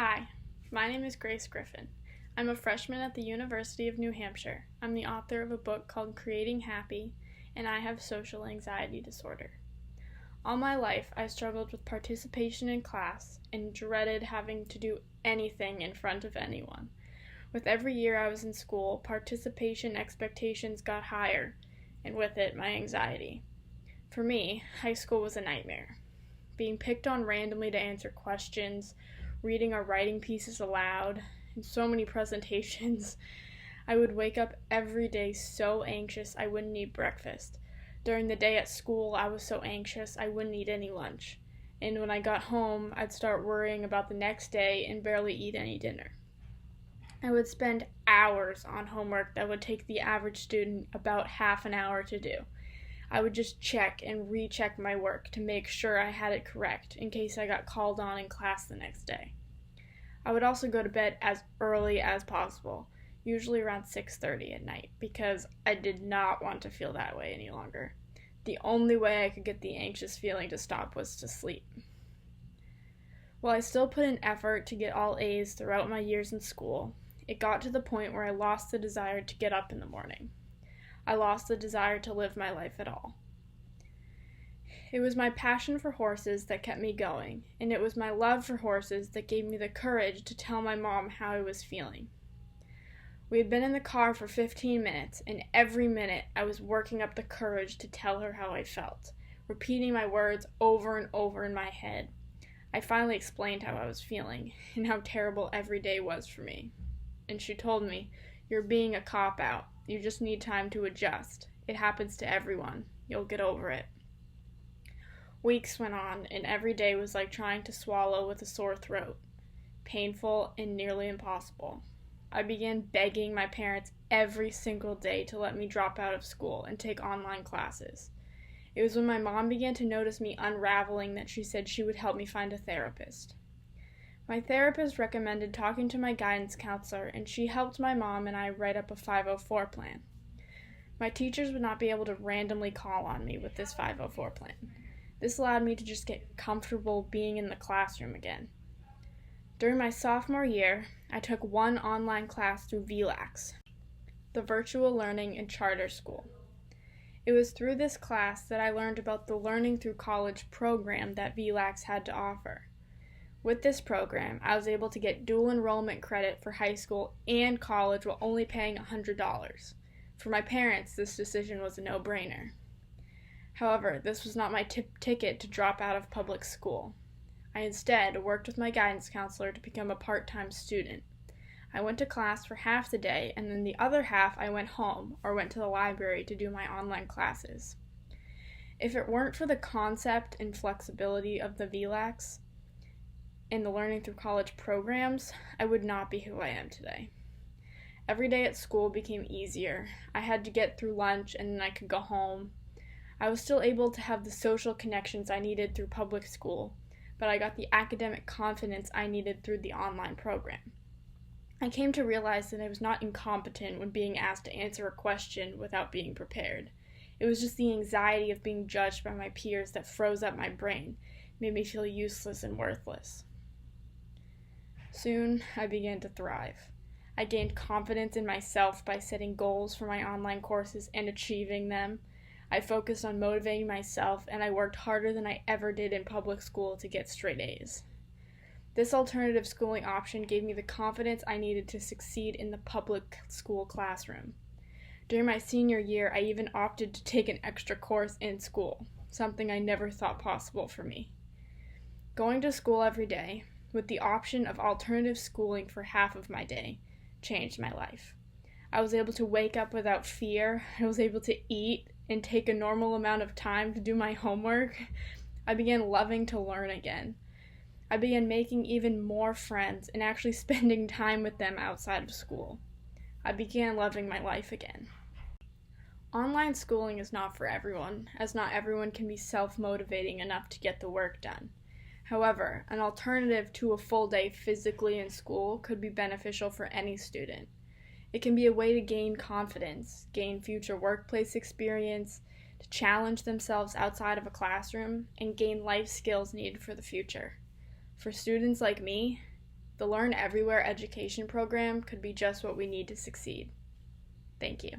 Hi, my name is Grace Griffin. I'm a freshman at the University of New Hampshire. I'm the author of a book called Creating Happy, and I have social anxiety disorder. All my life, I struggled with participation in class and dreaded having to do anything in front of anyone. With every year I was in school, participation expectations got higher, and with it, my anxiety. For me, high school was a nightmare. Being picked on randomly to answer questions, reading or writing pieces aloud, and so many presentations. I would wake up every day so anxious I wouldn't eat breakfast. During the day at school, I was so anxious I wouldn't eat any lunch. And when I got home, I'd start worrying about the next day and barely eat any dinner. I would spend hours on homework that would take the average student about half an hour to do. I would just check and recheck my work to make sure I had it correct in case I got called on in class the next day. I would also go to bed as early as possible, usually around 6:30 at night, because I did not want to feel that way any longer. The only way I could get the anxious feeling to stop was to sleep. While I still put in effort to get all A's throughout my years in school, it got to the point where I lost the desire to get up in the morning. I lost the desire to live my life at all. It was my passion for horses that kept me going, and it was my love for horses that gave me the courage to tell my mom how I was feeling. We had been in the car for 15 minutes, and every minute I was working up the courage to tell her how I felt, repeating my words over and over in my head. I finally explained how I was feeling, and how terrible every day was for me. And she told me, "You're being a cop-out. You just need time to adjust. It happens to everyone. You'll get over it." Weeks went on, and every day was like trying to swallow with a sore throat. Painful and nearly impossible. I began begging my parents every single day to let me drop out of school and take online classes. It was when my mom began to notice me unraveling that she said she would help me find a therapist. My therapist recommended talking to my guidance counselor, and she helped my mom and I write up a 504 plan. My teachers would not be able to randomly call on me with this 504 plan. This allowed me to just get comfortable being in the classroom again. During my sophomore year, I took one online class through VLAX, the Virtual Learning and Charter School. It was through this class that I learned about the Learning Through College program that VLAX had to offer. With this program, I was able to get dual enrollment credit for high school and college while only paying $100. For my parents, this decision was a no-brainer. However, this was not my ticket to drop out of public school. I instead worked with my guidance counselor to become a part-time student. I went to class for half the day, and then the other half I went home or went to the library to do my online classes. If it weren't for the concept and flexibility of the VLAX and the Learning Through College programs, I would not be who I am today. Every day at school became easier. I had to get through lunch and then I could go home. I was still able to have the social connections I needed through public school, but I got the academic confidence I needed through the online program. I came to realize that I was not incompetent when being asked to answer a question without being prepared. It was just the anxiety of being judged by my peers that froze up my brain, made me feel useless and worthless. Soon, I began to thrive. I gained confidence in myself by setting goals for my online courses and achieving them. I focused on motivating myself, and I worked harder than I ever did in public school to get straight A's. This alternative schooling option gave me the confidence I needed to succeed in the public school classroom. During my senior year, I even opted to take an extra course in school, something I never thought possible for me. Going to school every day, with the option of alternative schooling for half of my day, changed my life. I was able to wake up without fear. I was able to eat and take a normal amount of time to do my homework. I began loving to learn again. I began making even more friends and actually spending time with them outside of school. I began loving my life again. Online schooling is not for everyone, as not everyone can be self-motivating enough to get the work done. However, an alternative to a full day physically in school could be beneficial for any student. It can be a way to gain confidence, gain future workplace experience, to challenge themselves outside of a classroom, and gain life skills needed for the future. For students like me, The Learn Everywhere education program could be just what we need to succeed. Thank you.